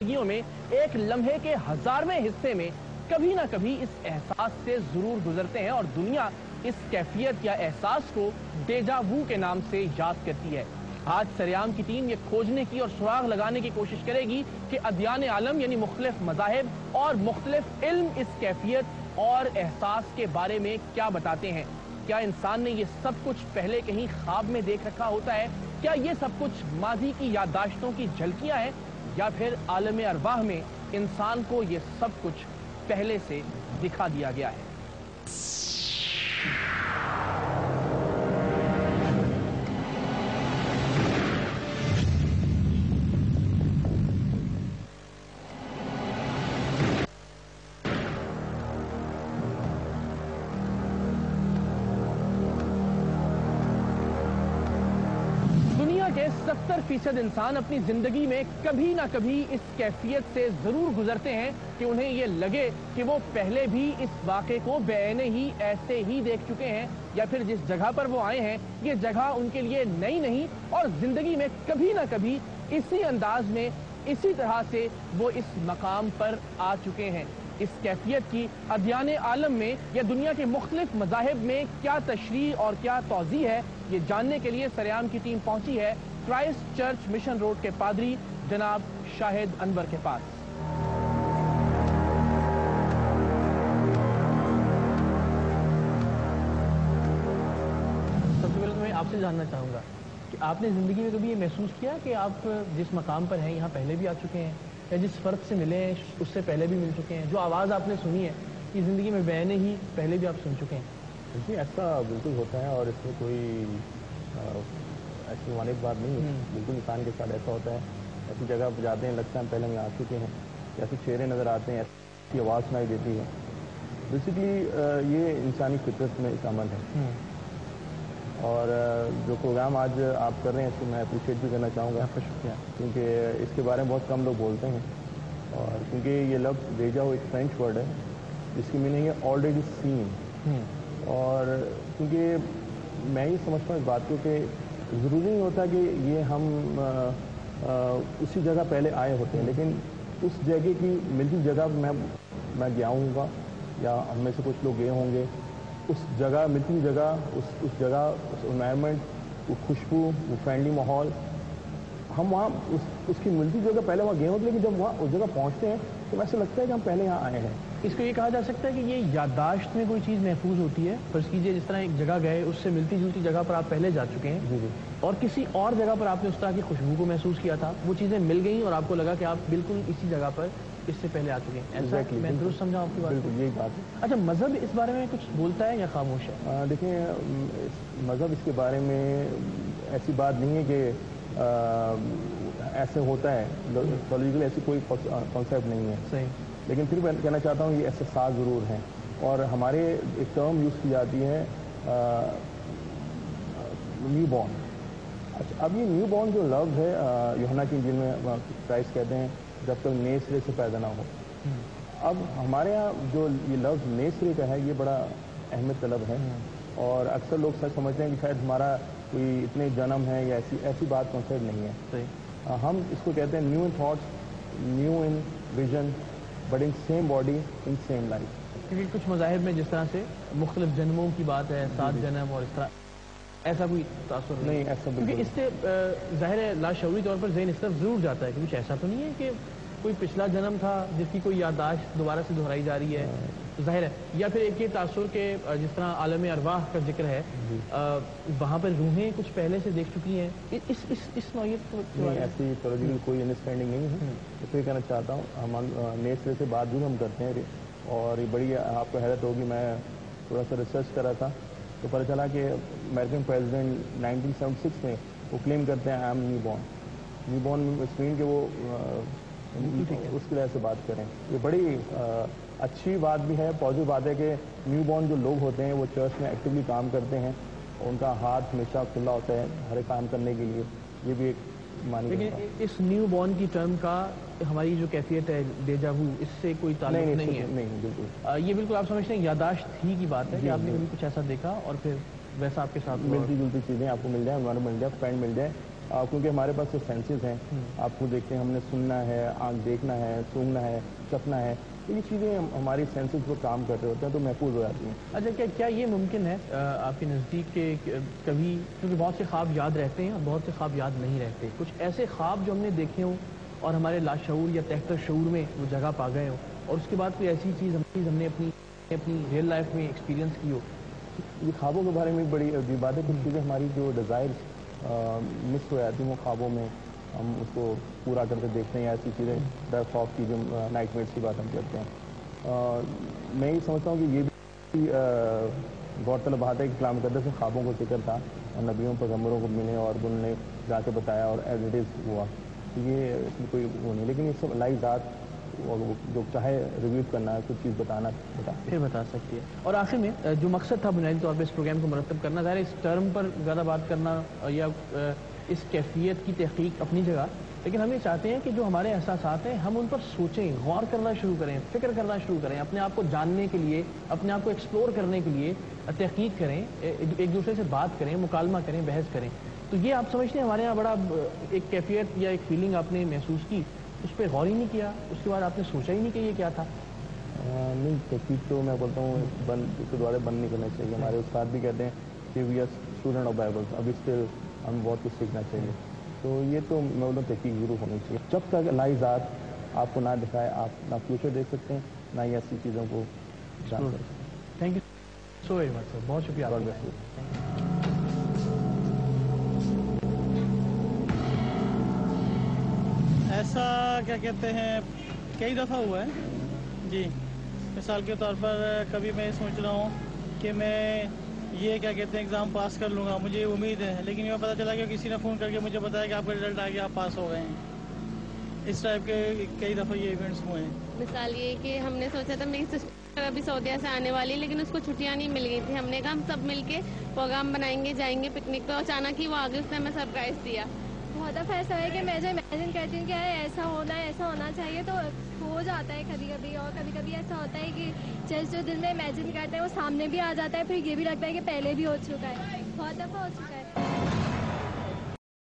जिंदगियों में एक लम्हे के 1000वें हिस्से में कभी ना कभी इस एहसास से जरूर गुजरते हैं और दुनिया इस कैफियत या एहसास को डेजा वू के नाम से याद करती है। आज सरेआम की टीम ये खोजने की और सुराग लगाने की कोशिश करेगी कि अदयान आलम यानी मुख्तलिफ मज़ाहिब और मुख्तलिफ इल्म इस कैफियत और एहसास के बारे में क्या बताते हैं। क्या इंसान ने ये सब कुछ पहले कहीं ख्वाब में देख रखा होता है? क्या ये सब कुछ माजी की याददाश्तों की झलकियां हैं, या फिर आलम अरवाह में इंसान को ये सब कुछ पहले से दिखा दिया गया है? दुनिया के 70% इंसान अपनी जिंदगी में कभी ना कभी इस कैफियत से जरूर गुजरते हैं कि उन्हें ये लगे कि वो पहले भी इस वाक़े को बेने ही ऐसे ही देख चुके हैं, या फिर जिस जगह पर वो आए हैं ये जगह उनके लिए नई नहीं और जिंदगी में कभी ना कभी इसी अंदाज में इसी तरह से वो इस मकाम पर आ चुके हैं। इस कैफियत की अदयान आलम में या दुनिया के मुख्तलिफ मज़ाहिब में क्या तशरीह और क्या तौज़ीह है, ये जानने के लिए सरेआम की टीम पहुंची है क्राइस्ट चर्च मिशन रोड के पादरी जनाब शाहिद अनवर के पास। सबसे पहले तो मैं आपसे जानना चाहूंगा कि आपने जिंदगी में कभी ये महसूस किया कि आप जिस मकाम पर हैं यहाँ पहले भी आ चुके हैं, या जिस फर्द से मिले हैं उससे पहले भी मिल चुके हैं? जो आवाज़ आपने सुनी है ये जिंदगी में बयाने ही पहले भी आप सुन चुके हैं? जी, ऐसा बिल्कुल होता है और इसमें कोई ऐसी मानी बात नहीं है। बिल्कुल इंसान के साथ ऐसा होता है। ऐसी जगह पर जाते हैं, लगता है हम पहले में आ चुके हैं, ऐसे चेहरे नज़र आते हैं, ऐसी आवाज़ सुनाई देती है। बेसिकली ये इंसानी फितरत में शामिल है। और जो प्रोग्राम आज आप कर रहे हैं इसको मैं अप्रिशिएट भी करना चाहूँगा, आपका शुक्रिया, क्योंकि इसके बारे में बहुत कम लोग बोलते हैं। और क्योंकि ये लफ्ज़ डेजा वू एक फ्रेंच वर्ड है जिसकी मीनिंग है ऑलरेडी सीन। और क्योंकि मैं ये समझता हूँ इस बात को कि ज़रूरी नहीं होता कि ये हम उसी जगह पहले आए होते हैं, लेकिन उस जगह की मिलती जगह मैं गया हूँगा या हम में से कुछ लोग गए होंगे, उस जगह मिलती जगह, उस जगह, उस एनवायरनमेंट, वो खुशबू, वो फ्रेंडली माहौल, हम वहाँ उसकी मिलती जगह पहले वहाँ गए होते, लेकिन जब वहाँ उस जगह पहुँचते हैं तो ऐसा लगता है कि हम पहले यहाँ आए हैं। इसको ये कहा जा सकता है कि ये याददाश्त में कोई चीज़ महफूज होती है। फर्ज कीजिए जिस तरह एक जगह गए, उससे मिलती जुलती जगह पर आप पहले जा चुके हैं, जी जी, और किसी और जगह पर आपने उस तरह की खुशबू को महसूस किया था, वो चीज़ें मिल गई और आपको लगा कि आप बिल्कुल इसी जगह पर इससे पहले आ चुके हैं। ऐसा मैं दुरुस्त समझा आपकी बात? बिल्कुल यही बात है। अच्छा, मज़हब इस बारे में कुछ बोलता है या खामोश है? देखिए, मज़हब इसके बारे में ऐसी बात नहीं है कि ऐसे होता है, लॉजिकल ऐसी कोई कॉन्सेप्ट नहीं है। सही। लेकिन फिर मैं कहना चाहता हूँ ये एहसास ज़रूर हैं। और हमारे एक टर्म यूज़ की जाती है न्यू बॉर्न। अच्छा, अब ये न्यू बॉर्न जो लफ्ज़ है यूहन्ना की इंजील में क्राइस्ट कहते हैं जब तक नए सिरे से पैदा ना हो। अब हमारे यहाँ जो ये लफ्ज़ नए सिरे का है ये बड़ा अहमियत तलब है, और अक्सर लोग सच समझते हैं कि शायद हमारा कोई इतने जन्म है या ऐसी बात कॉन्सेप्ट नहीं है। सही। हम इसको कहते हैं new in thoughts, new in vision, but in same body in same life. क्योंकि कुछ मज़ाहिब में जिस तरह से मुख्तलिफ जन्मों की बात है, 7 जन्म और इस तरह, ऐसा कोई तासुर नहीं, ऐसा क्योंकि इससे ज़ाहिर है लाशऊरी तौर पर ज़हन इस तरफ ज़रूर जाता है कि कुछ ऐसा तो नहीं है कि कोई पिछला जन्म था जिसकी कोई याददाश्त दोबारा से दोहराई जा रही है, ज़ाहिर है, या फिर एक ये तासुर के जिस तरह आलम अरवाह का जिक्र है, वहाँ पर रूहें कुछ पहले से देख चुकी हैं। इस नौयत को ऐसी थोड़ी कोई अंडरस्टैंडिंग नहीं है। तो ये कहना चाहता हूँ हम नए सिरे से बात भी हम करते हैं, और ये बड़ी आपको हैरत होगी, मैं थोड़ा सा रिसर्च कर रहा था तो पता चला कि अमेरिकन प्रेसिडेंट 1976 में वो क्लेम करते हैं I am new born. New born screen के वो उसकी वजह से बात करें, ये बड़ी अच्छी बात भी है, पॉजिटिव बात है कि न्यू बॉर्न जो लोग होते हैं वो चर्च में एक्टिवली काम करते हैं, उनका हाथ हमेशा खुला होता है हर एक काम करने के लिए, ये भी एक मानी। लेकिन इस न्यू बॉर्न की टर्म का हमारी जो कैफियत है डेजा वू, इससे कोई ताल्लुक नहीं है? नहीं, बिल्कुल ये बिल्कुल आप समझते हैं यादाश्त ही की बात है कि आपने कभी कुछ ऐसा देखा और फिर वैसा आपके साथ मिलती जुलती चीज़ें आपको मिल जाए, एनवायरमेंट मिल जाए, फ्रेंड मिल जाए, کیونکہ ہمارے پاس جو سینسز ہیں آپ کو دیکھتے ہیں ہم نے سننا ہے, آنکھ دیکھنا ہے, سونگنا ہے, چکھنا ہے, تو یہ چیزیں ہماری سینسز پر کام کر رہے ہوتے ہیں تو محفوظ ہو جاتی ہیں. اچھا, کیا یہ ممکن ہے آپ کے نزدیک کہ کبھی, کیونکہ بہت سے خواب یاد رہتے ہیں اور بہت سے خواب یاد نہیں رہتے, کچھ ایسے خواب جو ہم نے دیکھے ہوں اور ہمارے لاشعور یا تحت شعور میں وہ جگہ پا گئے ہوں, اور اس کے بعد کوئی ایسی چیز ہم نے اپنی ریئل لائف میں ایکسپیرینس کی ہو؟ یہ خوابوں کے بارے میں بڑی عجیب بات ہے. کچھ چیزیں ہماری جو ڈیزائرز مس ہو جاتی ہیں وہ خوابوں میں ہم اس کو پورا کرتے دیکھتے ہیں, یا ایسی چیزیں ڈر خوف کی جو نائٹ میئرس کی بات ہم کرتے ہیں. میں یہ سمجھتا ہوں کہ یہ بھی غور طلب بات ہے کہ کلام مقدس میں خوابوں کو ذکر تھا اور نبیوں پیغمبروں کو ملے اور انہوں نے جا کے بتایا اور ایز اٹ از ہوا. یہ اس میں کوئی وہ نہیں, لیکن یہ سب اللہ ذات جو چاہے ریویو کرنا ہے, کچھ چیز بتانا پھر بتا سکتی ہے. اور آخر میں جو مقصد تھا بنیادی طور پہ اس پروگرام کو مرتب کرنا, ظاہر اس ٹرم پر زیادہ بات کرنا یا اس کیفیت کی تحقیق اپنی جگہ, لیکن ہم یہ چاہتے ہیں کہ جو ہمارے احساسات ہیں ہم ان پر سوچیں, غور کرنا شروع کریں, فکر کرنا شروع کریں, اپنے آپ کو جاننے کے لیے, اپنے آپ کو ایکسپلور کرنے کے لیے تحقیق کریں, ایک دوسرے سے بات کریں, مکالمہ کریں, بحث کریں. تو یہ آپ سمجھتے ہیں ہمارے یہاں بڑا ایک کیفیت یا ایک فیلنگ آپ نے محسوس کی, اس پہ غور ہی نہیں کیا, اس کے بعد آپ نے سوچا ہی نہیں کہ یہ کیا تھا؟ نہیں, تحقیق تو میں بولتا ہوں اس کے دوارے بند نہیں کرنا چاہیے. ہمارے استاد بھی کہتے ہیں کہ we are student of Bible, ابھی اسٹل ہم بہت کچھ سیکھنا چاہیے. تو یہ تو میں بولتا ہوں تحقیق ضرور ہونی چاہیے. جب تک اللہ ذات آپ کو نہ دکھائے آپ نہ فیوچر دیکھ سکتے ہیں, نہ ہی ایسی چیزوں کو جان سکتے ہیں. Thank you so very much sir, بہت شکریہ. ایسا کیا کہتے ہیں کئی دفعہ ہوا ہے جی. مثال کے طور پر کبھی میں سوچ رہا ہوں کہ میں یہ کیا کہتے ہیں ایگزام پاس کر لوں گا, مجھے امید ہے, لیکن یہ پتہ چلا کہ کسی نے فون کر کے مجھے بتایا کہ آپ کا رزلٹ آ گیا, آپ پاس ہو گئے ہیں. اس ٹائپ کے کئی دفعہ یہ ایونٹس ہوئے ہیں. مثال یہ کہ ہم نے سوچا تھا میری سسٹر ابھی سعودیہ سے آنے والی, لیکن اس کو چھٹیاں نہیں مل گئی تھی. ہم نے کہا ہم سب مل کے پروگرام بنائیں گے, جائیں گے پکنک پہ, اچانک ہی وہ آگے, اس نے ہمیں سرپرائز دیا. بہت دفعہ ایسا ہے کہ میں جو امیجن کرتی ہوں کہ ایسا ہونا ہے, ایسا ہونا چاہیے, تو ہو جاتا ہے کبھی کبھی. اور کبھی کبھی ایسا ہوتا ہے کہ جس جو دل میں امیجن کرتے ہیں وہ سامنے بھی آ جاتا ہے, پھر یہ بھی لگتا ہے کہ پہلے بھی ہو چکا ہے. بہت دفعہ ہو چکا ہے.